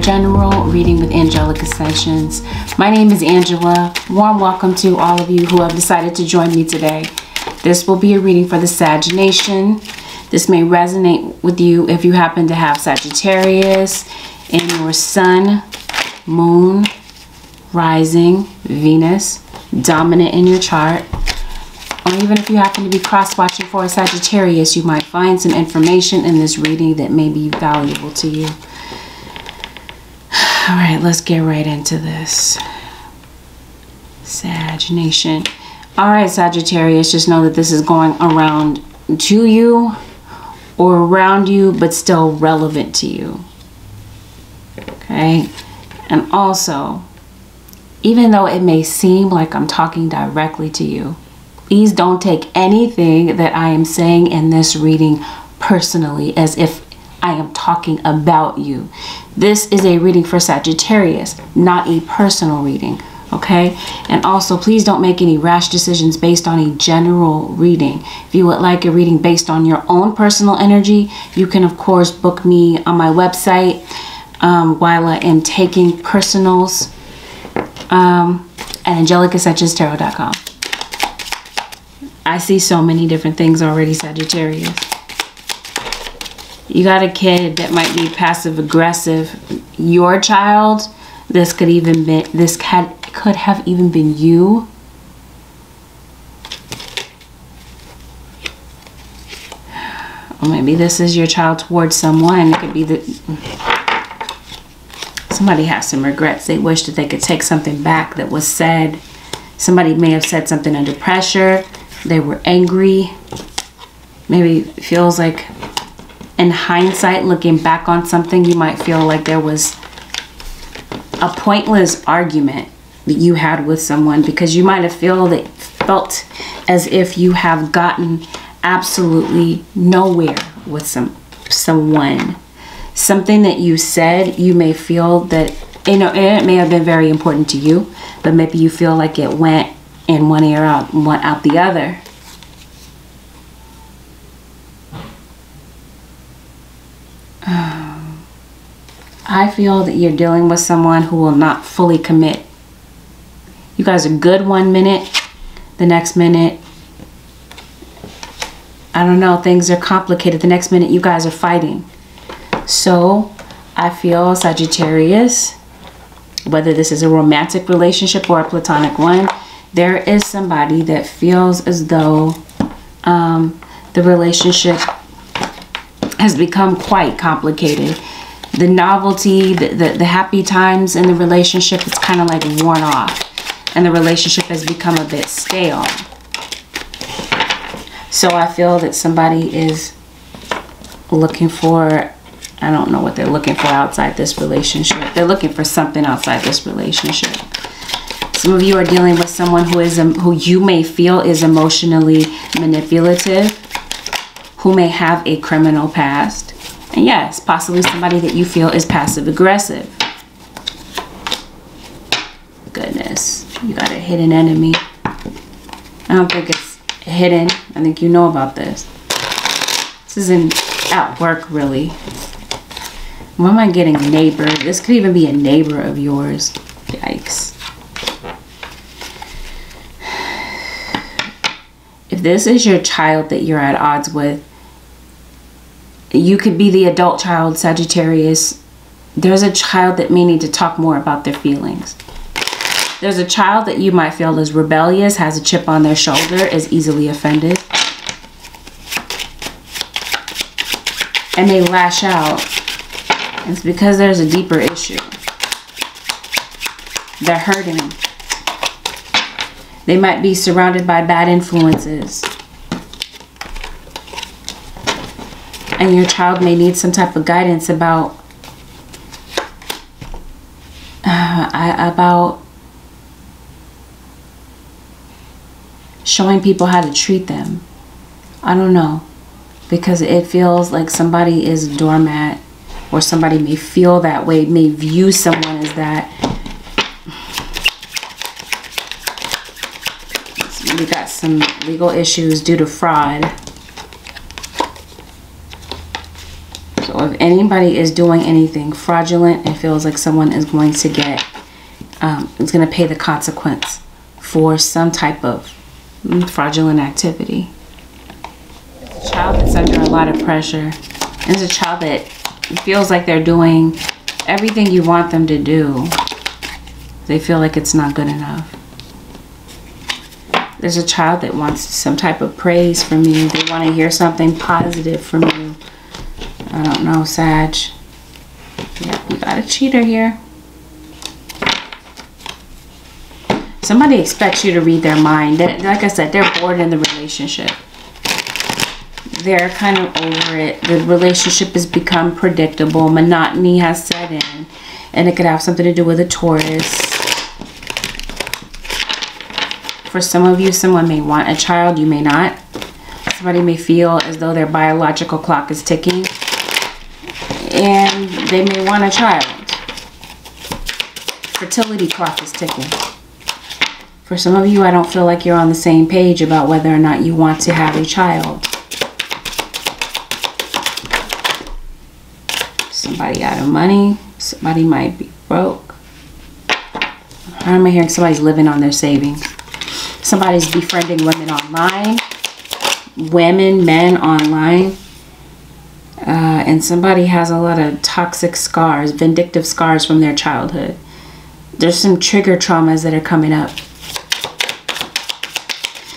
general reading with Angelic Ascensions. My name is Angela. Warm welcome to all of you who have decided to join me today. This will be a reading for the Sag Nation. This may resonate with you if you happen to have Sagittarius in your sun, moon, rising, Venus, dominant in your chart. Or even if you happen to be cross-watching for a Sagittarius, you might find some information in this reading that may be valuable to you. All right, let's get right into this. Sag Nation. All right, Sagittarius, just know that this is going around to you or around you, but still relevant to you. Okay? And also, even though it may seem like I'm talking directly to you, please don't take anything that I am saying in this reading personally as if I am talking about you. This is a reading for Sagittarius, not a personal reading, okay? And also, please don't make any rash decisions based on a general reading. If you would like a reading based on your own personal energy, you can, of course, book me on my website while I am taking personals at AngelicAscensionsTarot.com. I see so many different things already, Sagittarius. You got a kid that might be passive aggressive. Your child, this could have even been you. Or maybe this is your child towards someone. It could be that somebody has some regrets. They wish that they could take something back that was said. Somebody may have said something under pressure. They were angry. Maybe it feels like in hindsight, looking back on something, you might feel like there was a pointless argument that you had with someone because you might have felt as if you have gotten absolutely nowhere with someone. Something that you said, you may feel that, you know, it may have been very important to you, but maybe you feel like it went in one ear out, one out the other. I feel that you're dealing with someone who will not fully commit. You guys are good 1 minute, the next minute, I don't know, things are complicated. The next minute you guys are fighting. So I feel, Sagittarius, whether this is a romantic relationship or a platonic one, there is somebody that feels as though the relationship has become quite complicated. The novelty, the happy times in the relationship, it's kind of like worn off. And the relationship has become a bit stale. So I feel that somebody is looking for, I don't know what they're looking for outside this relationship. They're looking for something outside this relationship. Some of you are dealing with someone who you may feel is emotionally manipulative, who may have a criminal past. And yes, possibly somebody that you feel is passive aggressive. Goodness, you got a hidden enemy. I don't think it's hidden. I think you know about this. This isn't at work, really. Why am I getting a neighbor? This could even be a neighbor of yours. Yikes. If this is your child that you're at odds with, you could be the adult child, Sagittarius. There's a child that may need to talk more about their feelings. There's a child that you might feel is rebellious, has a chip on their shoulder, is easily offended. And they lash out. It's because there's a deeper issue. They're hurting. They might be surrounded by bad influences. And your child may need some type of guidance about showing people how to treat them. I don't know. Because it feels like somebody is doormat, or somebody may feel that way, may view someone as that. So we got some legal issues due to fraud. So if anybody is doing anything fraudulent, it feels like someone is going to get, is going to pay the consequence for some type of fraudulent activity. It's a child that's under a lot of pressure. It's a child that feels like they're doing everything you want them to do. They feel like it's not good enough. There's a child that wants some type of praise from you. They want to hear something positive from you. I don't know, Sag. Yeah, you got a cheater here. Somebody expects you to read their mind. Like I said, they're bored in the relationship. They're kind of over it. The relationship has become predictable. Monotony has set in. And it could have something to do with a Taurus. For some of you, someone may want a child. You may not. Somebody may feel as though their biological clock is ticking. And they may want a child. Fertility clock is ticking. For some of you, I don't feel like you're on the same page about whether or not you want to have a child. Somebody out of money. Somebody might be broke. How am I hearing somebody's living on their savings? Somebody's befriending women online. Women, men online. And somebody has a lot of toxic scars, vindictive scars from their childhood. There's some trigger traumas that are coming up.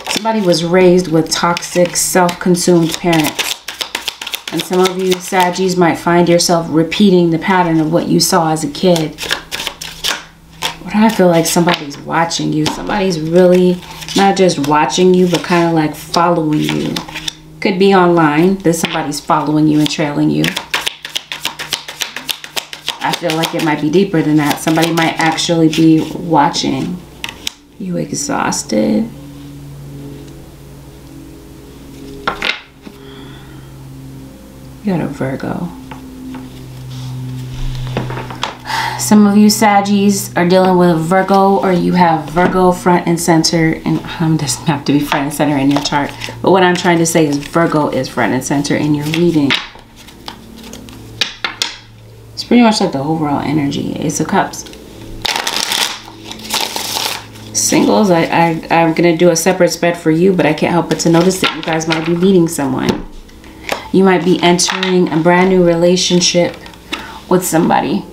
Somebody was raised with toxic, self-consumed parents. And some of you Saggies might find yourself repeating the pattern of what you saw as a kid. But I feel like somebody's watching you. Somebody's really not just watching you, but kind of like following you. Could be online that somebody's following you and trailing you. I feel like it might be deeper than that. Somebody might actually be watching. You exhausted? You got a Virgo. Some of you Saggies are dealing with Virgo, or you have Virgo front and center. And doesn't have to be front and center in your chart. But what I'm trying to say is Virgo is front and center in your reading. It's pretty much like the overall energy. Ace of Cups. Singles, I'm going to do a separate spread for you, but I can't help but to notice that you guys might be meeting someone. You might be entering a brand new relationship with somebody.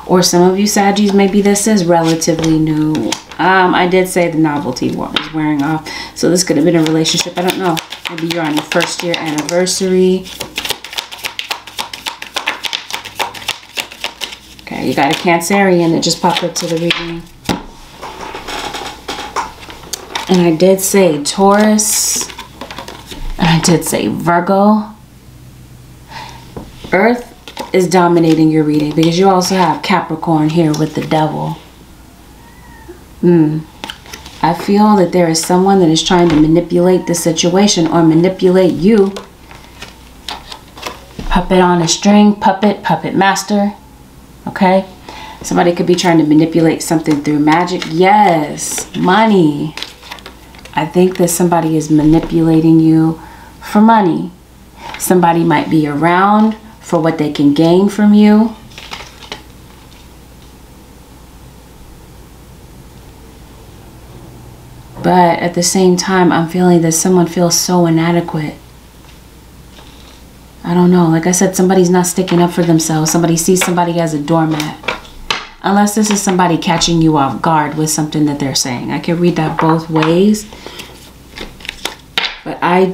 Or some of you Saggies, maybe this is relatively new. I did say the novelty is wearing off. So this could have been a relationship. I don't know. Maybe you're on your first year anniversary. Okay, you got a Cancerian that just popped up to the reading. And I did say Taurus. And I did say Virgo. Earth is dominating your reading because you also have Capricorn here with the Devil. I feel that there is someone that is trying to manipulate the situation or manipulate you. Puppet on a string, puppet master. Okay? Somebody could be trying to manipulate something through magic. Yes, money. I think that somebody is manipulating you for money. Somebody might be around for what they can gain from you. But at the same time, I'm feeling that someone feels so inadequate. I don't know. Like I said, somebody's not sticking up for themselves. Somebody sees somebody as a doormat. Unless this is somebody catching you off guard with something that they're saying. I can read that both ways. But I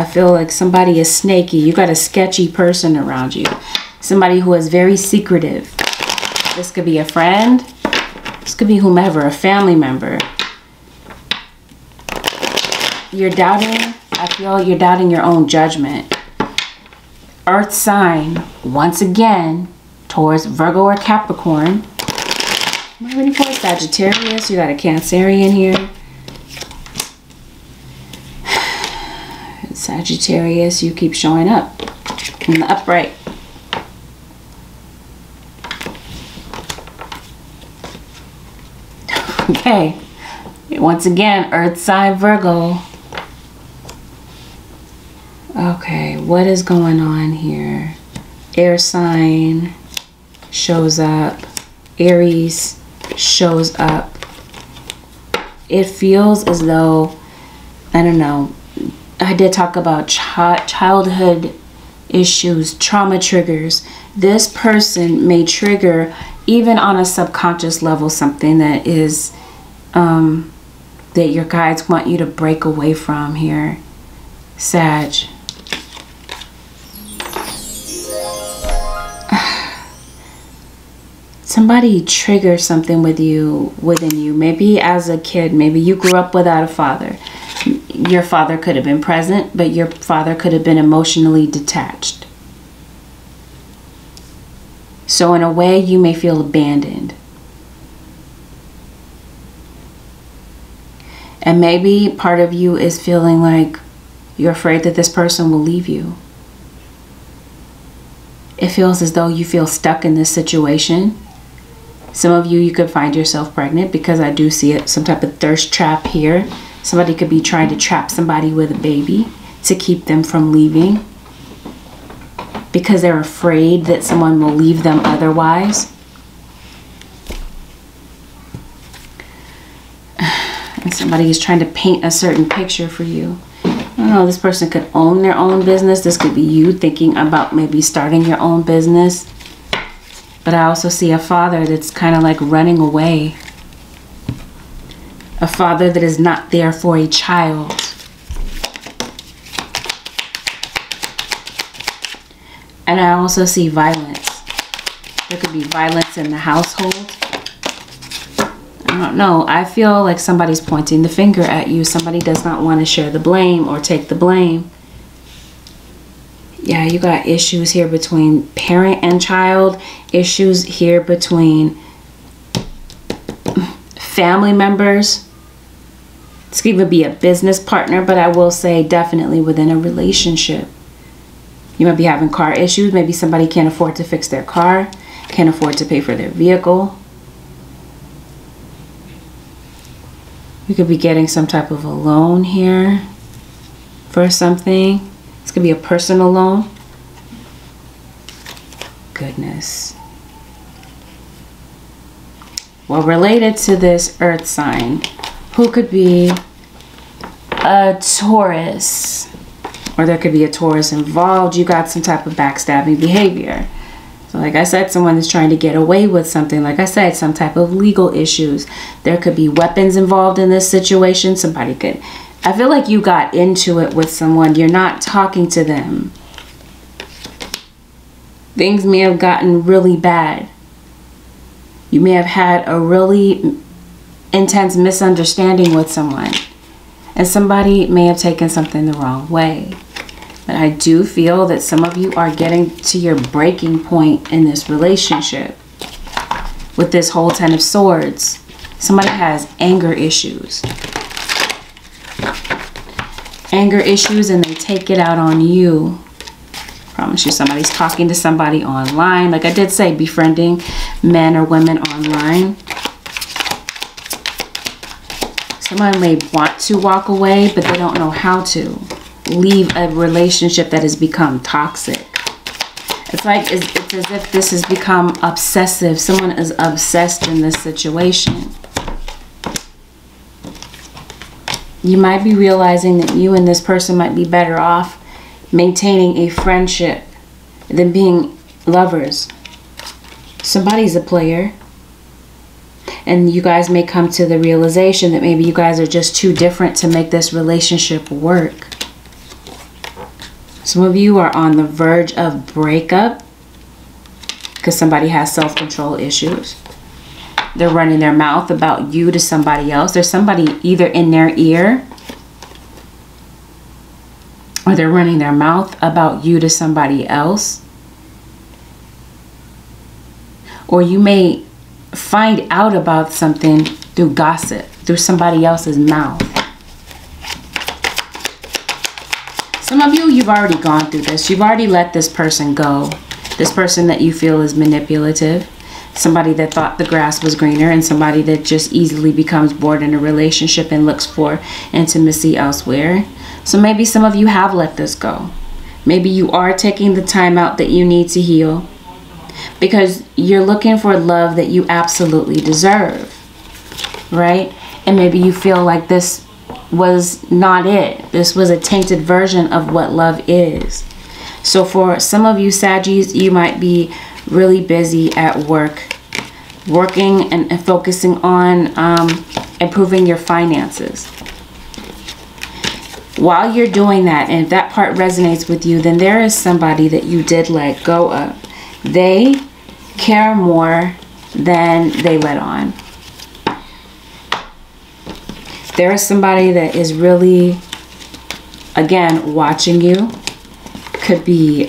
feel like somebody is snaky. You got a sketchy person around you. Somebody who is very secretive. This could be a friend. This could be whomever, a family member. You're doubting. I feel you're doubting your own judgment. Earth sign, once again, towards Virgo or Capricorn. Am I ready for Sagittarius? You got a Cancerian here. Sagittarius, you keep showing up in the upright. Okay. Once again, Earth sign Virgo. Okay, what is going on here? Air sign shows up. Aries shows up. It feels as though, I don't know, I did talk about childhood issues, trauma triggers. This person may trigger, even on a subconscious level, something that is that your guides want you to break away from here, Sag. Somebody triggers something within you. Maybe as a kid, maybe you grew up without a father. Your father could have been present, but your father could have been emotionally detached. So in a way, you may feel abandoned. And maybe part of you is feeling like you're afraid that this person will leave you. It feels as though you feel stuck in this situation. Some of you could find yourself pregnant, because I do see it, some type of thirst trap here. Somebody could be trying to trap somebody with a baby to keep them from leaving, because they're afraid that someone will leave them otherwise. And somebody is trying to paint a certain picture for you. I don't know, this person could own their own business. This could be you thinking about maybe starting your own business. But I also see a father that's kind of like running away. A father that is not there for a child. And I also see violence. There could be violence in the household. I don't know. I feel like somebody's pointing the finger at you. Somebody does not want to share the blame or take the blame. Yeah, you got issues here between parent and child. Issues here between family members. This could even be a business partner, but I will say definitely within a relationship. You might be having car issues. Maybe somebody can't afford to fix their car, can't afford to pay for their vehicle. You could be getting some type of a loan here for something. This could be a personal loan. Goodness. Well, related to this earth sign, who could be a Taurus? Or there could be a Taurus involved. You got some type of backstabbing behavior. So like I said, someone is trying to get away with something. Like I said, some type of legal issues. There could be weapons involved in this situation. Somebody could... I feel like you got into it with someone. You're not talking to them. Things may have gotten really bad. You may have had a really intense misunderstanding with someone. And somebody may have taken something the wrong way. But I do feel that some of you are getting to your breaking point in this relationship. With this whole Ten of Swords. Somebody has anger issues. Anger issues, and they take it out on you. Promise you, somebody's talking to somebody online. Like I did say, befriending men or women online. Someone may want to walk away, but they don't know how to. Leave a relationship that has become toxic. It's like it's as if this has become obsessive. Someone is obsessed in this situation. You might be realizing that you and this person might be better off maintaining a friendship than being lovers. Somebody's a player. And you guys may come to the realization that maybe you guys are just too different to make this relationship work. Some of you are on the verge of breakup because somebody has self-control issues. They're running their mouth about you to somebody else. There's somebody either in their ear, or they're running their mouth about you to somebody else. Or you may find out about something through gossip, through somebody else's mouth. Some of you, you've already gone through this. You've already let this person go. This person that you feel is manipulative. Somebody that thought the grass was greener, and somebody that just easily becomes bored in a relationship and looks for intimacy elsewhere. So maybe some of you have let this go. Maybe you are taking the time out that you need to heal, because you're looking for love that you absolutely deserve, right? And maybe you feel like this was not it. This was a tainted version of what love is. So for some of you Saggies, you might be really busy at work, working and focusing on improving your finances. While you're doing that, and if that part resonates with you, then there is somebody that you did let go of. They care more than they let on. There is somebody that is really, again, watching you. Could be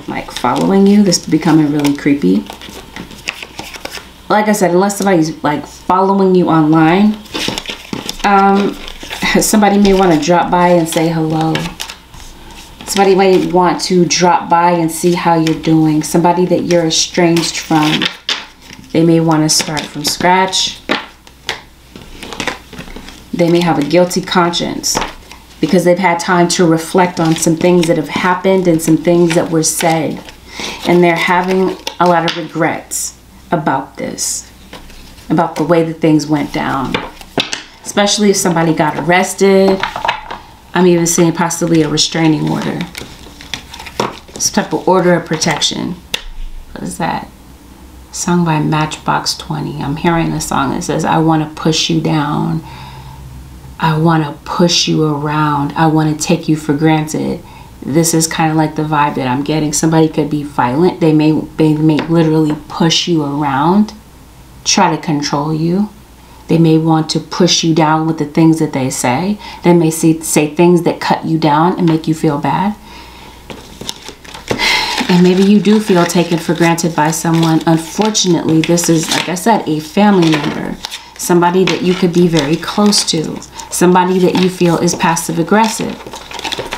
like following you. This is becoming really creepy. Like I said, unless somebody's like following you online, somebody may want to drop by and say hello. Somebody may want to drop by and see how you're doing. Somebody that you're estranged from. They may want to start from scratch. They may have a guilty conscience because they've had time to reflect on some things that have happened and some things that were said. And they're having a lot of regrets about this, about the way that things went down. Especially if somebody got arrested. I'm even seeing possibly a restraining order. Some type of order of protection. What is that? Sung by Matchbox 20. I'm hearing a song that says, I want to push you down. I want to push you around. I want to take you for granted. This is kind of like the vibe that I'm getting. Somebody could be violent. They may literally push you around, try to control you. They may want to push you down with the things that they say. They may say things that cut you down and make you feel bad. And maybe you do feel taken for granted by someone. Unfortunately, this is, like I said, a family member. Somebody that you could be very close to. Somebody that you feel is passive aggressive.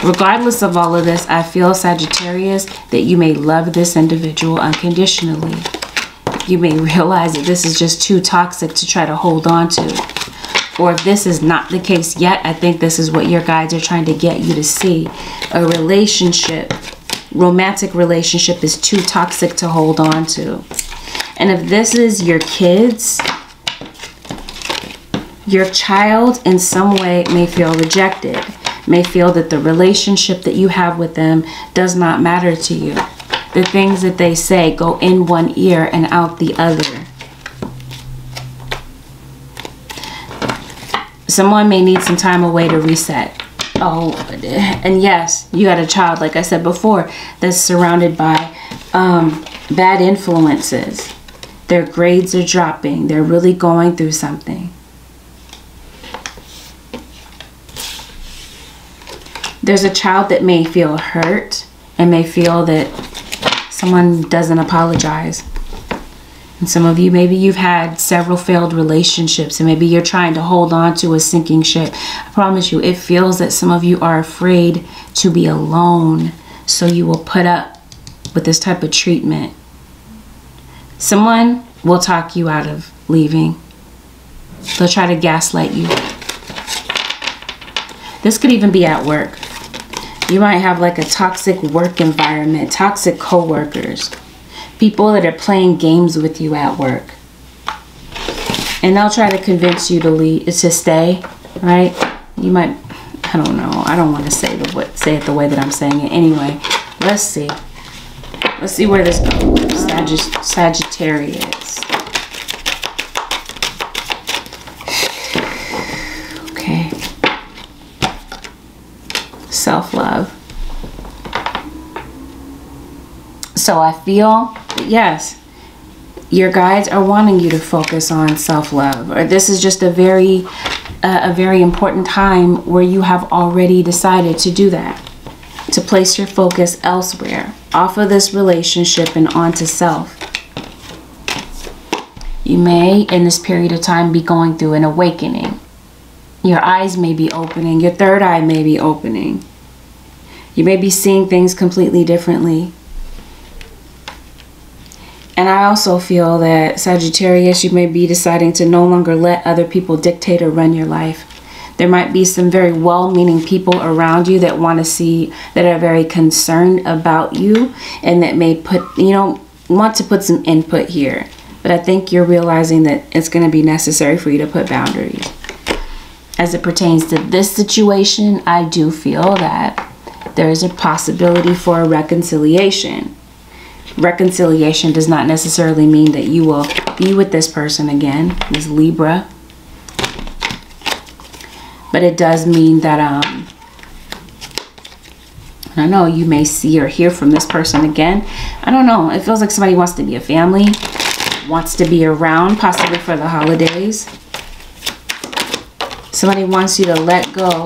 Regardless of all of this, I feel, Sagittarius, that you may love this individual unconditionally. You may realize that this is just too toxic to try to hold on to. Or if this is not the case yet, I think this is what your guides are trying to get you to see. A relationship, romantic relationship, is too toxic to hold on to. And if this is your kids, your child in some way may feel rejected, may feel that the relationship that you have with them does not matter to you. The things that they say go in one ear and out the other. Someone may need some time away to reset. Oh, and yes, you had a child, like I said before, that's surrounded by bad influences. Their grades are dropping. They're really going through something. There's a child that may feel hurt and may feel that someone doesn't apologize. And some of you, maybe you've had several failed relationships and maybe you're trying to hold on to a sinking ship. I promise you, it feels that some of you are afraid to be alone, so you will put up with this type of treatment. Someone will talk you out of leaving. They'll try to gaslight you. This could even be at work. You might have like a toxic work environment, toxic co-workers, people that are playing games with you at work. And they'll try to convince you to leave, to stay, right? You might, I don't know. I don't want to say it the way that I'm saying it. Anyway, let's see. Let's see where this goes. Sagittarius. Okay. Self-love. So I feel that yes, your guides are wanting you to focus on self-love, or this is just a very important time where you have already decided to do that, to place your focus elsewhere, off of this relationship and onto self. You may, in this period of time, be going through an awakening. Your eyes may be opening. Your third eye may be opening. You may be seeing things completely differently. And I also feel that, Sagittarius, you may be deciding to no longer let other people dictate or run your life. There might be some very well-meaning people around you that want to see, that are very concerned about you, and that may put, you know, want to put some input here. But I think you're realizing that it's going to be necessary for you to put boundaries. As it pertains to this situation, I do feel that there is a possibility for a reconciliation. Reconciliation does not necessarily mean that you will be with this person again, this Libra. But it does mean that, I don't know, you may see or hear from this person again. I don't know. It feels like somebody wants to be a family, wants to be around, possibly for the holidays. Somebody wants you to let go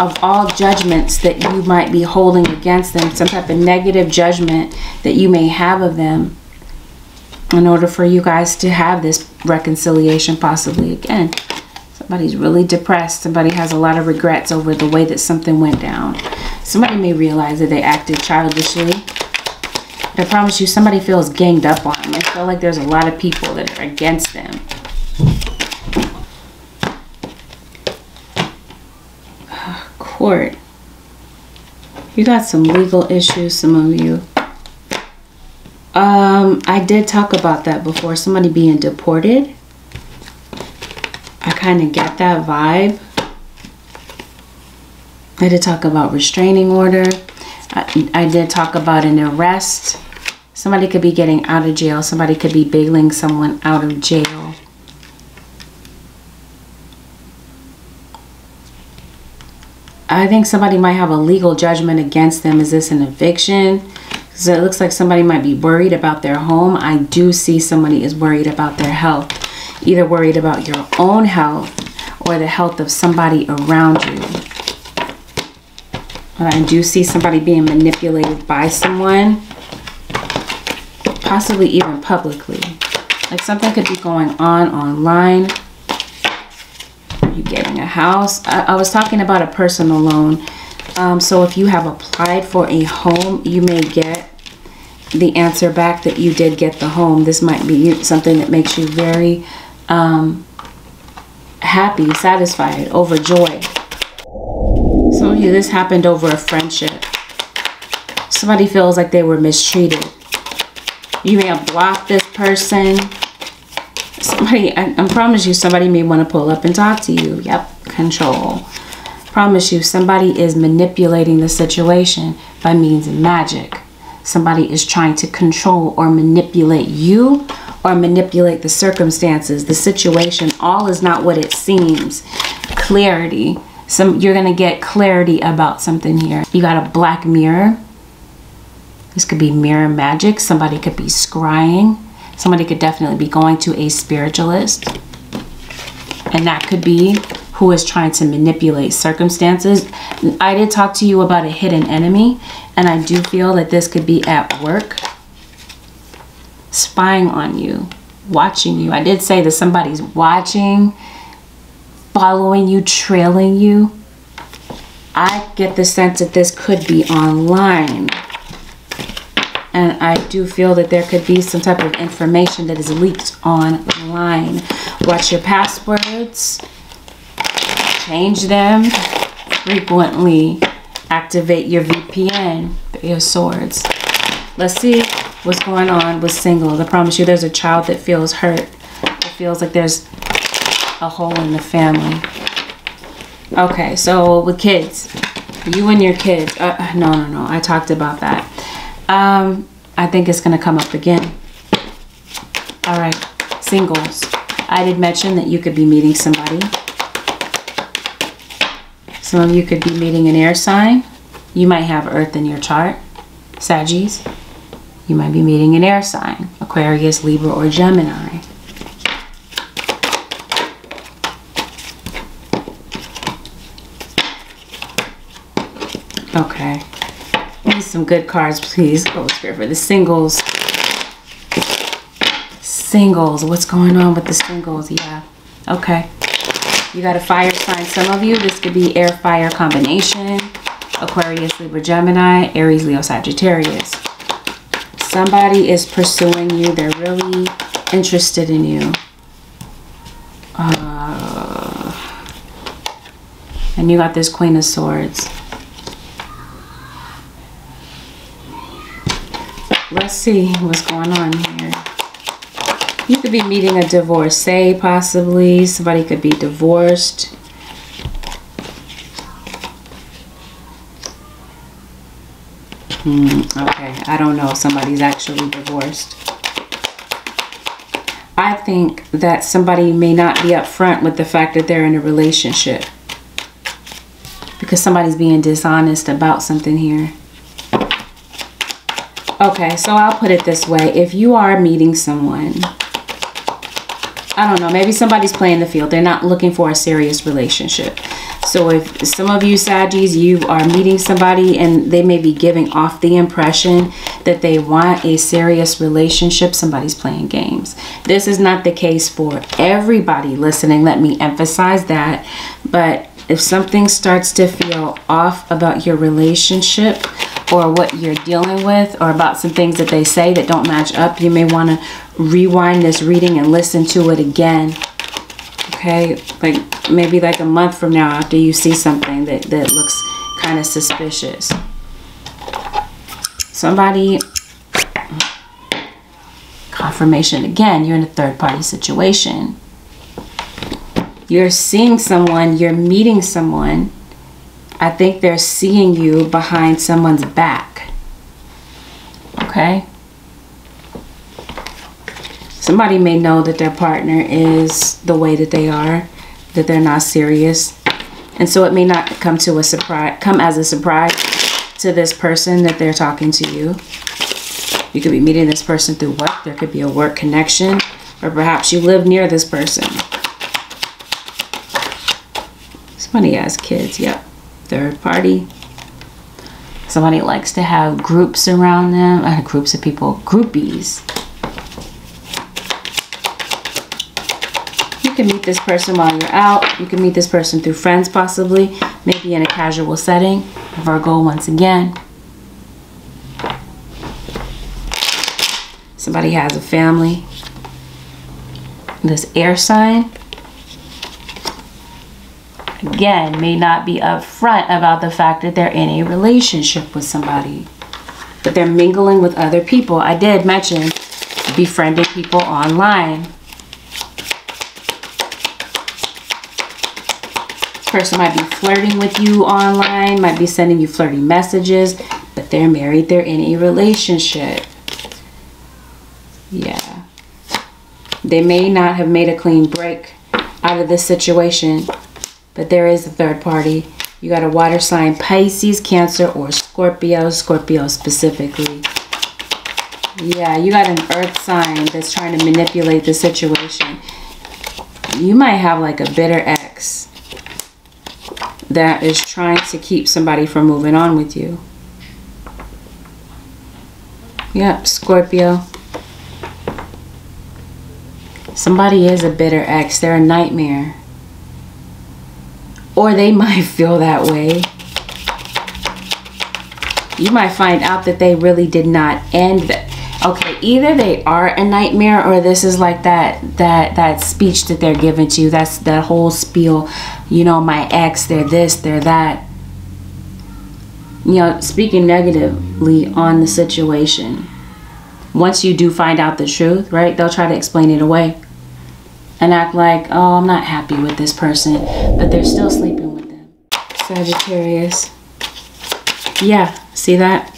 of all judgments that you might be holding against them, some type of negative judgment that you may have of them, in order for you guys to have this reconciliation possibly again. Somebody's really depressed. Somebody has a lot of regrets over the way that something went down. Somebody may realize that they acted childishly. But I promise you, somebody feels ganged up on them. I feel like there's a lot of people that are against them. Court. You got some legal issues, some of you. I did talk about that before. Somebody being deported. I kind of get that vibe. I did talk about restraining order. I did talk about an arrest. Somebody could be getting out of jail. Somebody could be bailing someone out of jail. I think somebody might have a legal judgment against them. Is this an eviction? So it looks like somebody might be worried about their home. I do see somebody is worried about their health. Either worried about your own health or the health of somebody around you. But I do see somebody being manipulated by someone. Possibly even publicly. Like something could be going on online. You getting a house. I was talking about a personal loan. So if you have applied for a home, you may get the answer back that you did get the home. This might be something that makes you very happy, satisfied, overjoyed. Some of you, this happened over a friendship. Somebody feels like they were mistreated. You may have blocked this person. Somebody, I promise you, somebody may want to pull up and talk to you. Yep, control. Promise you, somebody is manipulating the situation by means of magic. Somebody is trying to control or manipulate you or manipulate the circumstances, the situation. All is not what it seems. Clarity. You're going to get clarity about something here. You got a black mirror. This could be mirror magic. Somebody could be scrying. Somebody could definitely be going to a spiritualist. And that could be who is trying to manipulate circumstances. I did talk to you about a hidden enemy. And I do feel that this could be at work. Spying on you. Watching you. I did say that somebody's watching, following you, trailing you. I get the sense that this could be online. And I do feel that there could be some type of information that is leaked online. Watch your passwords. Change them frequently. Activate your VPN. Your swords. Let's see what's going on with singles. I promise you there's a child that feels hurt. It feels like there's a hole in the family. Okay, so with kids. You and your kids. No. I talked about that. I think it's going to come up again. All right, singles. I did mention that you could be meeting somebody. Some of you could be meeting an air sign. You might have Earth in your chart. Saggies. You might be meeting an air sign. Aquarius, Libra, or Gemini. Okay. Need some good cards, please. Oh, Spirit, for the singles. Singles. What's going on with the singles? Yeah. Okay. You got a fire sign. Some of you, this could be air-fire combination. Aquarius, Libra, Gemini, Aries, Leo, Sagittarius. Somebody is pursuing you. They're really interested in you. And you got this Queen of Swords. Let's see what's going on here. You could be meeting a divorcee, possibly. Somebody could be divorced. Okay, I don't know if somebody's actually divorced. I think that somebody may not be upfront with the fact that they're in a relationship, because somebody's being dishonest about something here. Okay, so I'll put it this way. If you are meeting someone, I don't know, maybe somebody's playing the field. They're not looking for a serious relationship. So if some of you Saggies, you are meeting somebody and they may be giving off the impression that they want a serious relationship, somebody's playing games. This is not the case for everybody listening. Let me emphasize that. But if something starts to feel off about your relationship or what you're dealing with, or about some things that they say that don't match up, you may want to rewind this reading and listen to it again. Okay, like maybe like a month from now, after you see something that looks kind of suspicious. Somebody, confirmation again, you're in a third party situation. You're seeing someone, you're meeting someone. I think they're seeing you behind someone's back. Okay? Somebody may know that their partner is the way that they are, that they're not serious. And so it may not come as a surprise to this person that they're talking to you. You could be meeting this person through work. There could be a work connection, or perhaps you live near this person. Somebody has kids, yep. Third party. Somebody likes to have groups around them, groups of people, groupies. You can meet this person while you're out. You can meet this person through friends, possibly, maybe in a casual setting. Virgo once again. Somebody has a family. This air sign, again, may not be upfront about the fact that they're in a relationship with somebody, but they're mingling with other people. I did mention befriending people online. This person might be flirting with you online, might be sending you flirty messages, but they're married, they're in a relationship. Yeah. They may not have made a clean break out of this situation, but there is a third party. You got a water sign, Pisces, Cancer, or Scorpio. Scorpio specifically. Yeah, you got an earth sign that's trying to manipulate the situation. You might have like a bitter ex that is trying to keep somebody from moving on with you. Yep, Scorpio. Somebody is a bitter ex. They're a nightmare. Or they might feel that way. You might find out that they really did not end. Okay, either they are a nightmare, or this is like that speech that they're giving to you. That's that whole spiel. You know, my ex, they're this, they're that. You know, speaking negatively on the situation. Once you do find out the truth, right, they'll try to explain it away and act like, oh, I'm not happy with this person, but they're still sleeping with them. Sagittarius. Yeah, see that?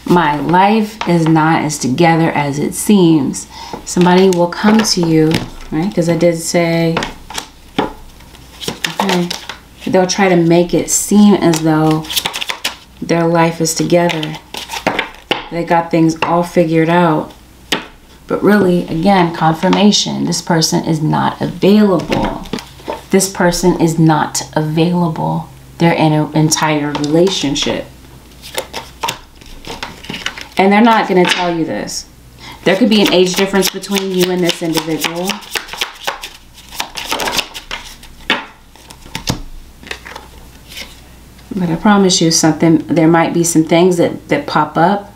My life is not as together as it seems. Somebody will come to you, right? Because I did say, okay, they'll try to make it seem as though their life is together. They got things all figured out. But really, again, confirmation. This person is not available. This person is not available. They're in an entire relationship. And they're not going to tell you this. There could be an age difference between you and this individual. But I promise you something, there might be some things that pop up.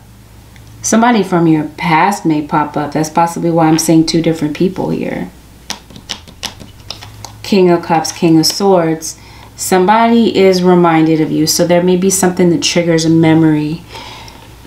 Somebody from your past may pop up. That's possibly why I'm seeing two different people here. King of Cups, King of Swords. Somebody is reminded of you. So there may be something that triggers a memory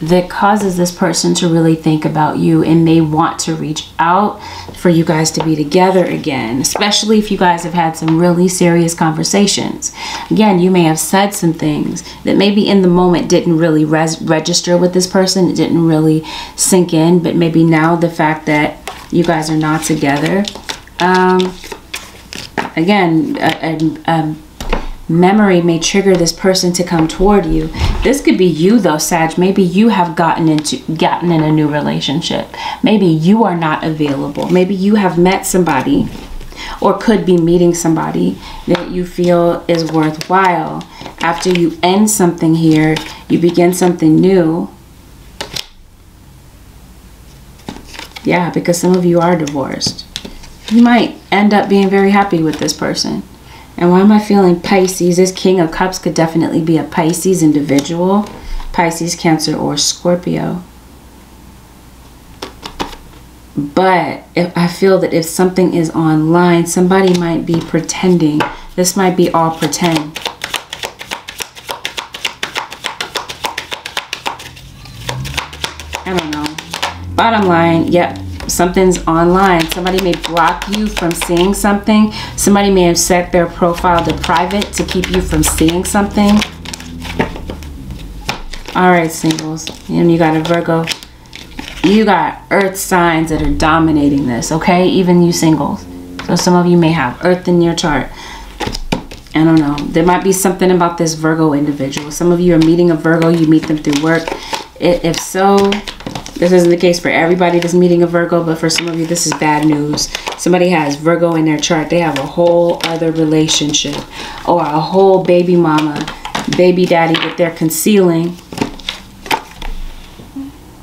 that causes this person to really think about you and may want to reach out for you guys to be together again, especially if you guys have had some really serious conversations. Again, you may have said some things that maybe in the moment didn't really register with this person. It didn't really sink in, but maybe now the fact that you guys are not together, again, a memory may trigger this person to come toward you. This could be you though, Sag. Maybe you have gotten in a new relationship. Maybe you are not available. Maybe you have met somebody or could be meeting somebody that you feel is worthwhile. After you end something here, you begin something new. Yeah, because some of you are divorced. You might end up being very happy with this person. And why am I feeling Pisces? This King of Cups could definitely be a Pisces individual. Pisces, Cancer, or Scorpio. But I feel that if something is online, somebody might be pretending. This might be all pretend. I don't know. Bottom line, yep. Something's online. Somebody may block you from seeing something. Somebody may have set their profile to private to keep you from seeing something. All right, singles. And you got a Virgo. You got earth signs that are dominating this, okay? Even you singles. So some of you may have earth in your chart. I don't know. There might be something about this Virgo individual. Some of you are meeting a Virgo. You meet them through work. If so, this isn't the case for everybody that's meeting a Virgo, but for some of you, this is bad news. Somebody has Virgo in their chart. They have a whole other relationship or a whole baby mama, baby daddy that they're concealing.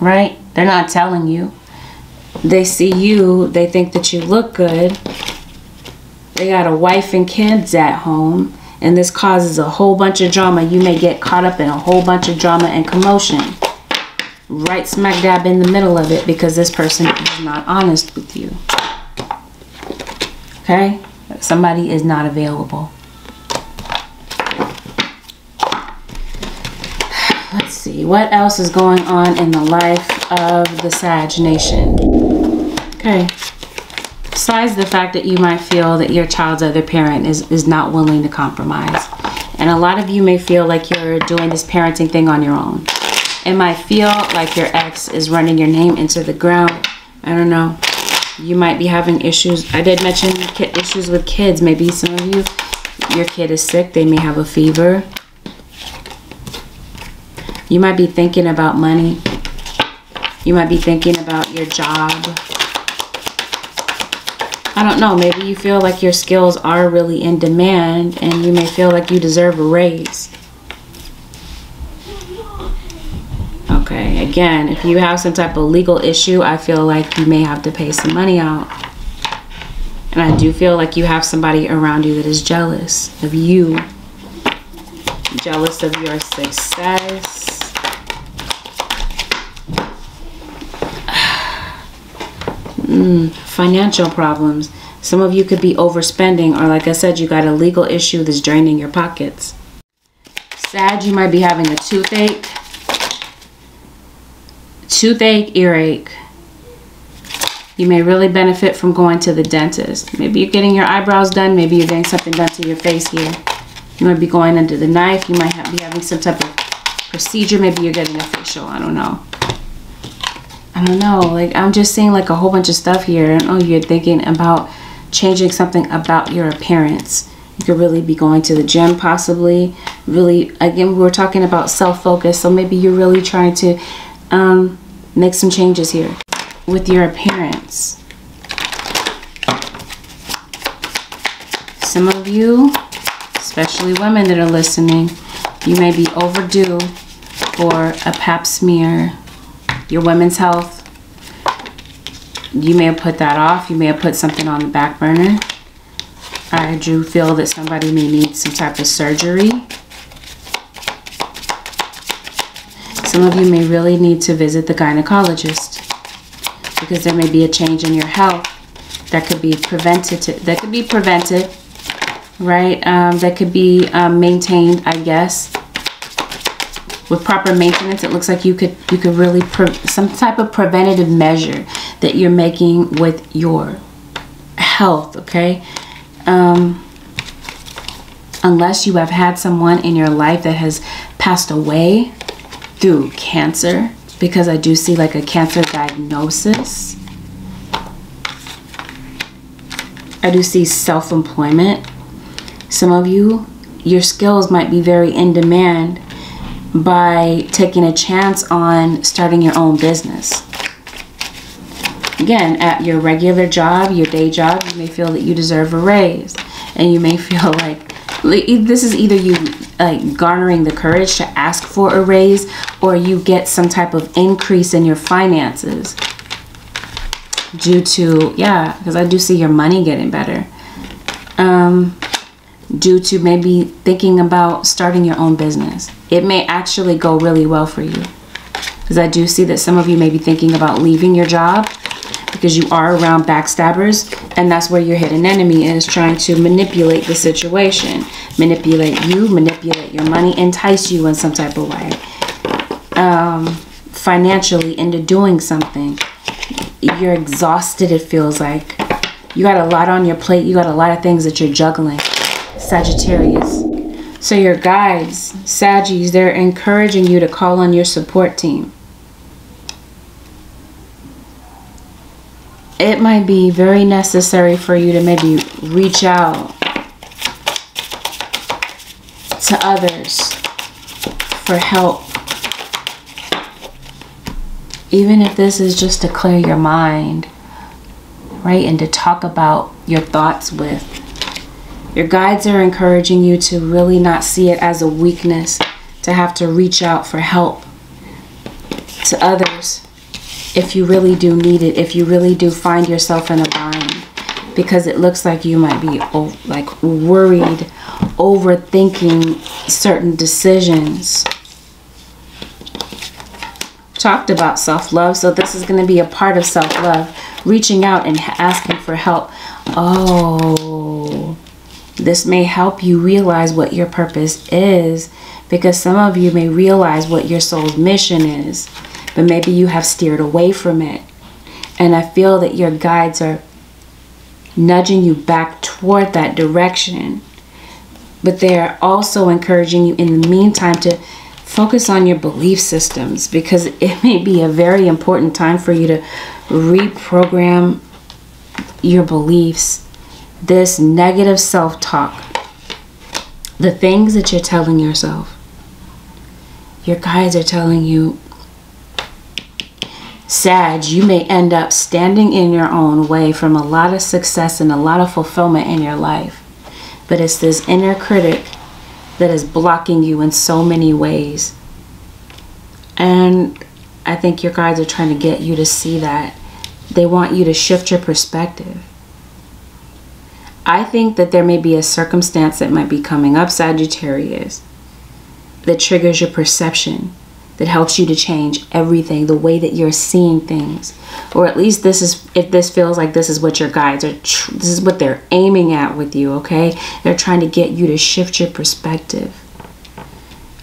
Right? They're not telling you. They see you. They think that you look good. They got a wife and kids at home. And this causes a whole bunch of drama. You may get caught up in a whole bunch of drama and commotion. Right smack dab in the middle of it because this person is not honest with you. Okay? Somebody is not available. Let's see. What else is going on in the life of the Sag Nation? Okay. Besides the fact that you might feel that your child's other parent is not willing to compromise. And a lot of you may feel like you're doing this parenting thing on your own. It might feel like your ex is running your name into the ground. I don't know. You might be having issues. I did mention issues with kids. Maybe some of you, your kid is sick. They may have a fever. You might be thinking about money. You might be thinking about your job. I don't know. Maybe you feel like your skills are really in demand and you may feel like you deserve a raise. Okay, again, if you have some type of legal issue, I feel like you may have to pay some money out. And I do feel like you have somebody around you that is jealous of you. Jealous of your success. Financial problems. Some of you could be overspending, or like I said, you got a legal issue that's draining your pockets. Sag, you might be having a toothache. Toothache, earache. You may really benefit from going to the dentist. Maybe you're getting your eyebrows done. Maybe you're getting something done to your face here. You might be going under the knife. You might be having some type of procedure. Maybe you're getting a facial. I don't know. I don't know. Like, I'm just seeing like a whole bunch of stuff here. I don't know. You're thinking about changing something about your appearance. You could really be going to the gym possibly. Really, again, we're talking about self-focus. So maybe you're really trying to make some changes here with your appearance. Some of you, especially women that are listening, you may be overdue for a pap smear. Your women's health, you may have put that off. You may have put something on the back burner. I do feel that somebody may need some type of surgery. Some of you may really need to visit the gynecologist because there may be a change in your health that could be prevented. right? That could be maintained, I guess. With proper maintenance, it looks like you could really some type of preventative measure that you're making with your health, okay? Unless you have had someone in your life that has passed away through cancer, because I do see like a cancer diagnosis. I do see self-employment. Some of you, your skills might be very in demand by taking a chance on starting your own business. Again, at your regular job, your day job, you may feel that you deserve a raise, and you may feel like this is either you like garnering the courage to ask for a raise, or you get some type of increase in your finances due to, yeah, because I do see your money getting better, due to maybe thinking about starting your own business. It may actually go really well for you, because I do see that some of you may be thinking about leaving your job because you are around backstabbers, and that's where your hidden enemy is, trying to manipulate the situation, manipulate you, manipulate your money, entice you in some type of way, financially into doing something. You're exhausted, it feels like. You got a lot on your plate. You got a lot of things that you're juggling, Sagittarius. So your guides, Saggies, they're encouraging you to call on your support team. It might be very necessary for you to maybe reach out to others for help. Even if this is just to clear your mind, right? And to talk about your thoughts with. Your guides are encouraging you to really not see it as a weakness to have to reach out for help to others if you really do need it, if you really do find yourself in a bind, because it looks like you might be like worried, overthinking certain decisions. Talked about self-love, so this is going to be a part of self-love, reaching out and asking for help. Oh, this may help you realize what your purpose is, because some of you may realize what your soul's mission is, but maybe you have steered away from it. And I feel that your guides are nudging you back toward that direction, but they're also encouraging you in the meantime to focus on your belief systems, because it may be a very important time for you to reprogram your beliefs. This negative self-talk, the things that you're telling yourself, your guides are telling you, Sag, you may end up standing in your own way from a lot of success and a lot of fulfillment in your life. But it's this inner critic that is blocking you in so many ways. And I think your guides are trying to get you to see that. They want you to shift your perspective. I think that there may be a circumstance that might be coming up, Sagittarius, that triggers your perception, that helps you to change everything, the way that you're seeing things. Or at least this is, if this feels like this is what your guides are, this is what they're aiming at with you, okay? They're trying to get you to shift your perspective.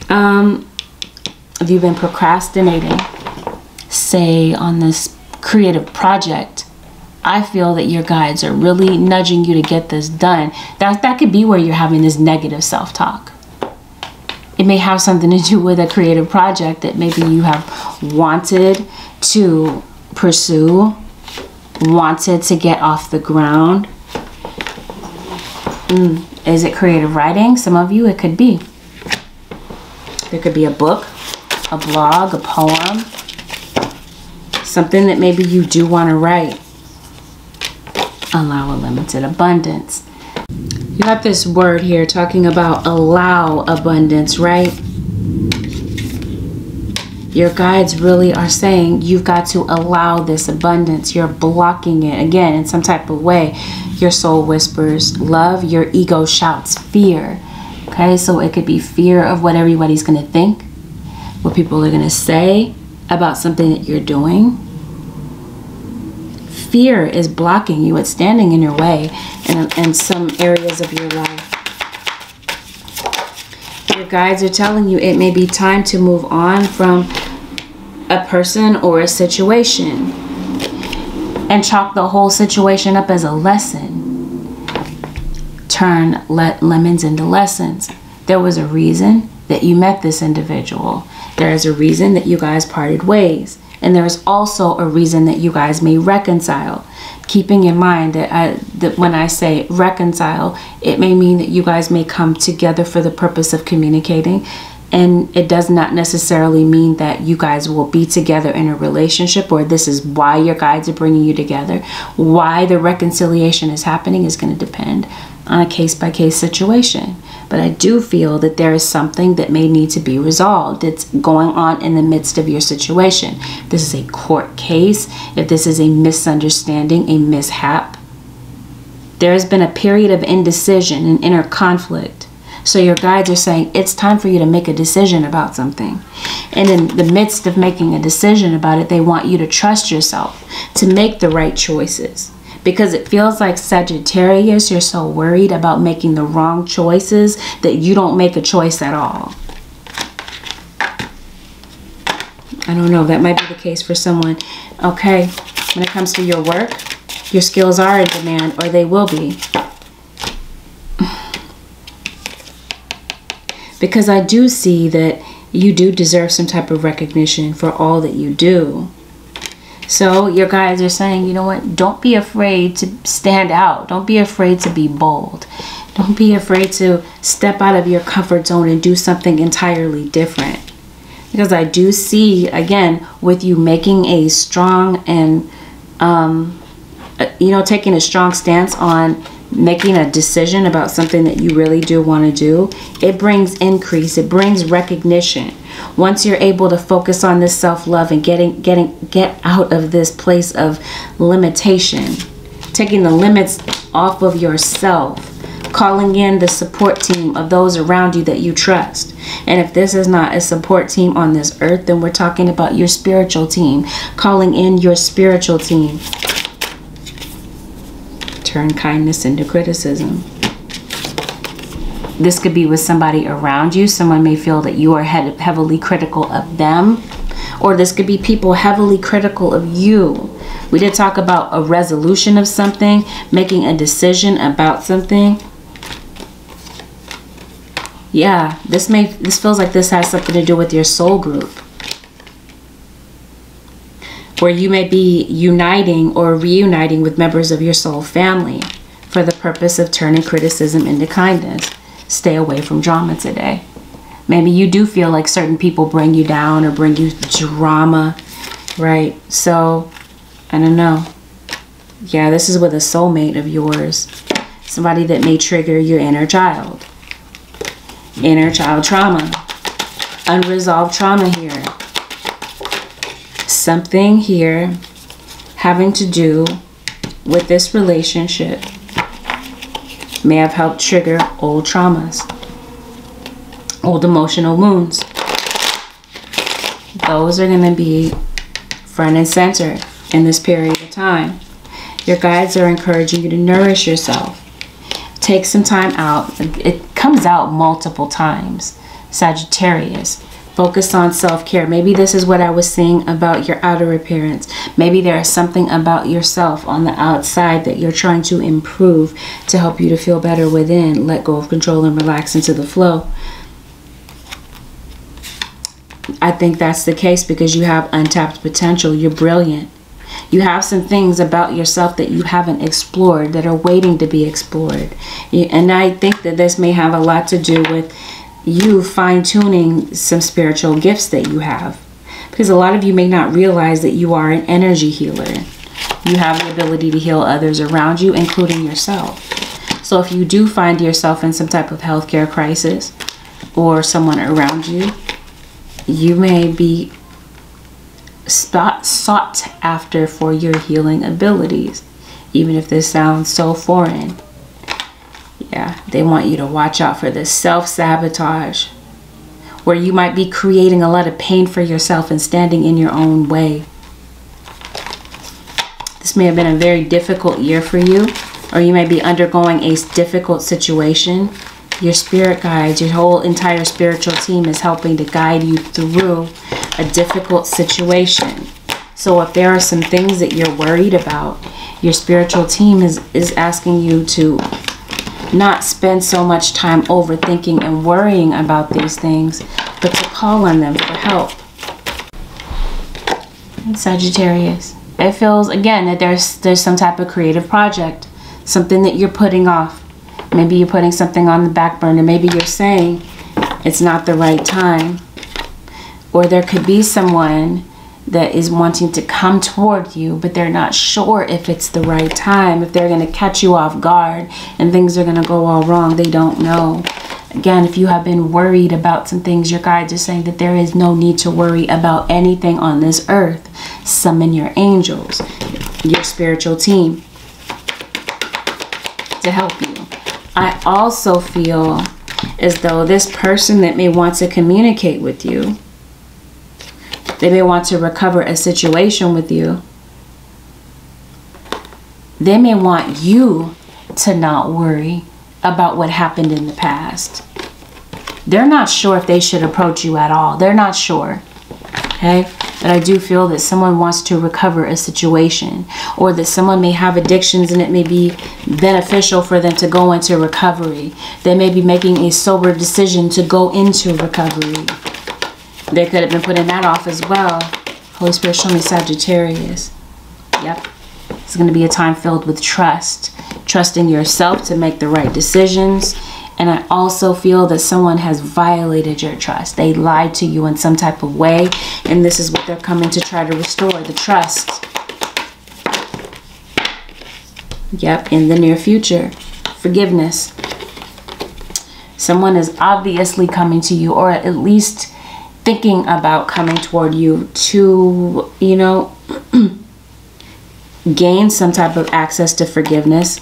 If you've been procrastinating, say on this creative project, I feel that your guides are really nudging you to get this done. That could be where you're having this negative self-talk. It may have something to do with a creative project that maybe you have wanted to pursue, wanted to get off the ground. Is it creative writing? Some of you, it could be. There could be a book, a blog, a poem, something that maybe you do want to write. Allow a limited abundance. You have this word here talking about allow abundance, right? Your guides really are saying you've got to allow this abundance. You're blocking it again in some type of way. Your soul whispers love, your ego shouts fear. Okay, so it could be fear of what everybody's going to think, what people are going to say about something that you're doing. Fear is blocking you. It's standing in your way in some areas of your life. guides are telling you it may be time to move on from a person or a situation and chalk the whole situation up as a lesson. Turn lemons into lessons. There was a reason that you met this individual. There is a reason that you guys parted ways. And there is also a reason that you guys may reconcile. Keeping in mind that when I say reconcile, it may mean that you guys may come together for the purpose of communicating. And it does not necessarily mean that you guys will be together in a relationship, or this is why your guides are bringing you together. Why the reconciliation is happening is going to depend on a case-by-case situation. But I do feel that there is something that may need to be resolved. It's going on in the midst of your situation. If this is a court case, if this is a misunderstanding, a mishap, there has been a period of indecision and inner conflict. So your guides are saying it's time for you to make a decision about something. And in the midst of making a decision about it, they want you to trust yourself to make the right choices. Because it feels like, Sagittarius, you're so worried about making the wrong choices that you don't make a choice at all. I don't know, that might be the case for someone. Okay, when it comes to your work, your skills are in demand, or they will be. Because I do see that you do deserve some type of recognition for all that you do. So your guides are saying, you know what? Don't be afraid to stand out. Don't be afraid to be bold. Don't be afraid to step out of your comfort zone and do something entirely different. Because I do see, again, with you making a strong and, taking a strong stance on making a decision about something that you really do want to do, it brings increase, it brings recognition. Once you're able to focus on this self-love and get out of this place of limitation, taking the limits off of yourself, calling in the support team of those around you that you trust. And if this is not a support team on this earth, then we're talking about your spiritual team, calling in your spiritual team. Turn kindness into criticism. This could be with somebody around you. Someone may feel that you are heavily critical of them, or this could be people heavily critical of you. We did talk about a resolution of something, making a decision about something. Yeah, this feels like this has something to do with your soul group, where you may be uniting or reuniting with members of your soul family for the purpose of turning criticism into kindness. Stay away from drama today. Maybe you do feel like certain people bring you down or bring you drama, right? So, I don't know. Yeah, this is with a soulmate of yours. Somebody that may trigger your inner child. Inner child trauma. Unresolved trauma here. Something here having to do with this relationship may have helped trigger old traumas, old emotional wounds. Those are going to be front and center in this period of time. Your guides are encouraging you to nourish yourself. Take some time out. It comes out multiple times. Sagittarius. Focus on self-care. Maybe this is what I was saying about your outer appearance. Maybe there is something about yourself on the outside that you're trying to improve to help you to feel better within. Let go of control and relax into the flow. I think that's the case because you have untapped potential. You're brilliant. You have some things about yourself that you haven't explored that are waiting to be explored. And I think that this may have a lot to do with you fine-tuning some spiritual gifts that you have, because a lot of you may not realize that you are an energy healer. You have the ability to heal others around you, including yourself. So if you do find yourself in some type of healthcare crisis or someone around you, you may be sought after for your healing abilities, even if this sounds so foreign. Yeah, they want you to watch out for this self-sabotage, where you might be creating a lot of pain for yourself and standing in your own way. This may have been a very difficult year for you, or you may be undergoing a difficult situation Your spirit guides, your whole entire spiritual team is helping to guide you through a difficult situation. So if there are some things that you're worried about, your spiritual team is asking you to not spend so much time overthinking and worrying about these things, but to call on them for help. Sagittarius, it feels again that there's some type of creative project, something that you're putting off. Maybe you're putting something on the back burner. Maybe you're saying it's not the right time. Or there could be someone that is wanting to come toward you, but they're not sure if it's the right time, if they're going to catch you off guard and things are going to go all wrong. They don't know. Again, if you have been worried about some things, your guides are saying that there is no need to worry about anything on this earth. Summon your angels, your spiritual team, to help you. I also feel as though this person that may want to communicate with you, they may want to recover a situation with you. They may want you to not worry about what happened in the past. They're not sure if they should approach you at all. They're not sure. Okay? But I do feel that someone wants to recover a situation, or that someone may have addictions and it may be beneficial for them to go into recovery. They may be making a sober decision to go into recovery. They could have been putting that off as well. Holy Spirit, show me Sagittarius. Yep. It's going to be a time filled with trust. Trusting yourself to make the right decisions. And I also feel that someone has violated your trust. They lied to you in some type of way. And this is what they're coming to try to restore, the trust. Yep, in the near future. Forgiveness. Someone is obviously coming to you, or at least thinking about coming toward you to, you know, gain some type of access to forgiveness,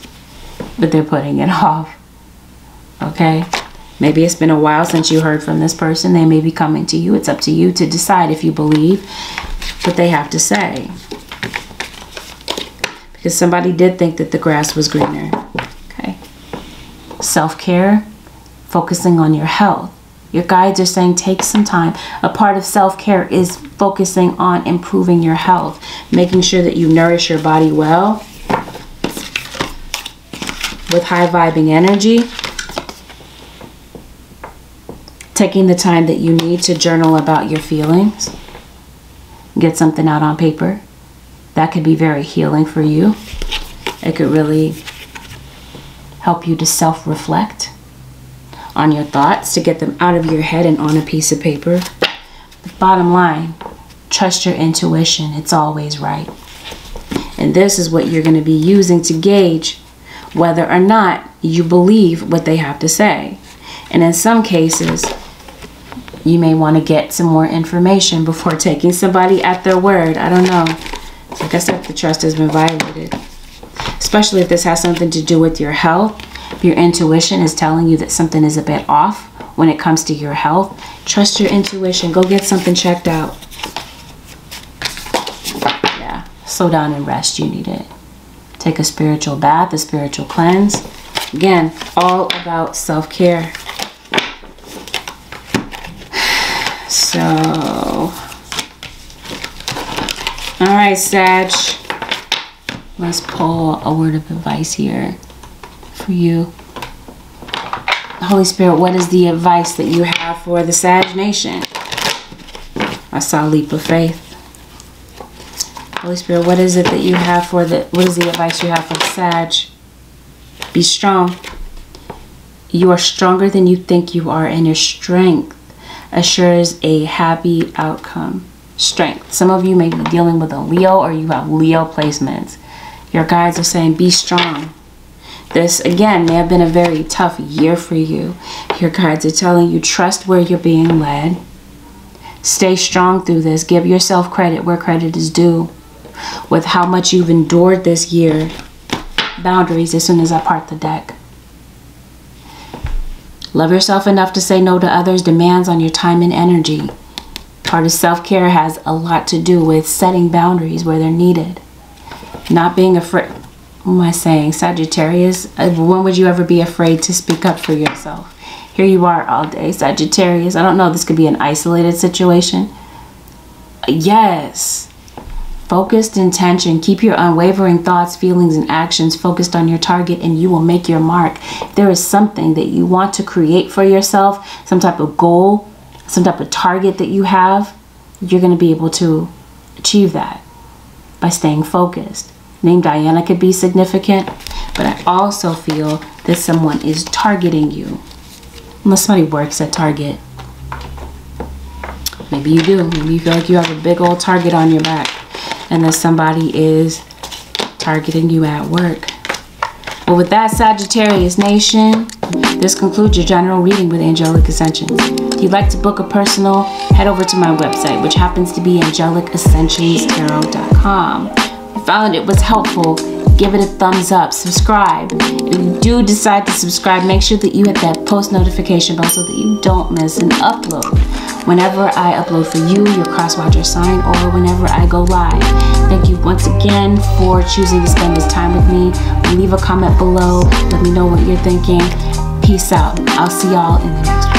but they're putting it off. Okay? Maybe it's been a while since you heard from this person. They may be coming to you. It's up to you to decide if you believe what they have to say. Because somebody did think that the grass was greener. Okay? Self-care, focusing on your health. Your guides are saying take some time. A part of self-care is focusing on improving your health, making sure that you nourish your body well with high-vibing energy, taking the time that you need to journal about your feelings, get something out on paper. That could be very healing for you. It could really help you to self-reflect on your thoughts, to get them out of your head and on a piece of paper. But bottom line, trust your intuition. It's always right. And this is what you're going to be using to gauge whether or not you believe what they have to say. And in some cases, you may want to get some more information before taking somebody at their word. I don't know. Like I said, the trust has been violated. Especially if this has something to do with your health. If your intuition is telling you that something is a bit off when it comes to your health, trust your intuition. Go get something checked out. Yeah, slow down and rest. You need it. Take a spiritual bath, a spiritual cleanse. Again, all about self-care. So, all right, Sag. Let's pull a word of advice here for you. Holy Spirit, what is the advice that you have for the Sag Nation? I saw a leap of faith. Holy Spirit, what is it that you have for what is the advice you have for the Sag? Be strong. You are stronger than you think you are, and your strength assures a happy outcome. Strength. Some of you may be dealing with a Leo, or you have Leo placements. Your guides are saying be strong. This, again, may have been a very tough year for you. Your guides are telling you trust where you're being led. Stay strong through this. Give yourself credit where credit is due. With how much you've endured this year. Boundaries as soon as I part the deck. Love yourself enough to say no to others' demands on your time and energy. Part of self-care has a lot to do with setting boundaries where they're needed. Not being afraid. What am I saying? Sagittarius, when would you ever be afraid to speak up for yourself? Here you are all day, Sagittarius. I don't know, this could be an isolated situation. Yes. Focused intention. Keep your unwavering thoughts, feelings, and actions focused on your target, and you will make your mark. If there is something that you want to create for yourself, some type of goal, some type of target that you have, you're going to be able to achieve that by staying focused. Name Diana could be significant, but I also feel that someone is targeting you. Unless somebody works at Target. Maybe you do. Maybe you feel like you have a big old target on your back, and that somebody is targeting you at work. Well, with that, Sagittarius Nation, this concludes your general reading with Angelic Ascensions. If you'd like to book a personal, head over to my website, which happens to be AngelicAscensionsTarot.com. If you found it was helpful, give it a thumbs up, subscribe. If you do decide to subscribe, make sure that you hit that post notification bell so that you don't miss an upload. Whenever I upload for you, your crosswatcher sign, or whenever I go live. Thank you once again for choosing to spend this time with me. Leave a comment below. Let me know what you're thinking. Peace out. I'll see y'all in the next one.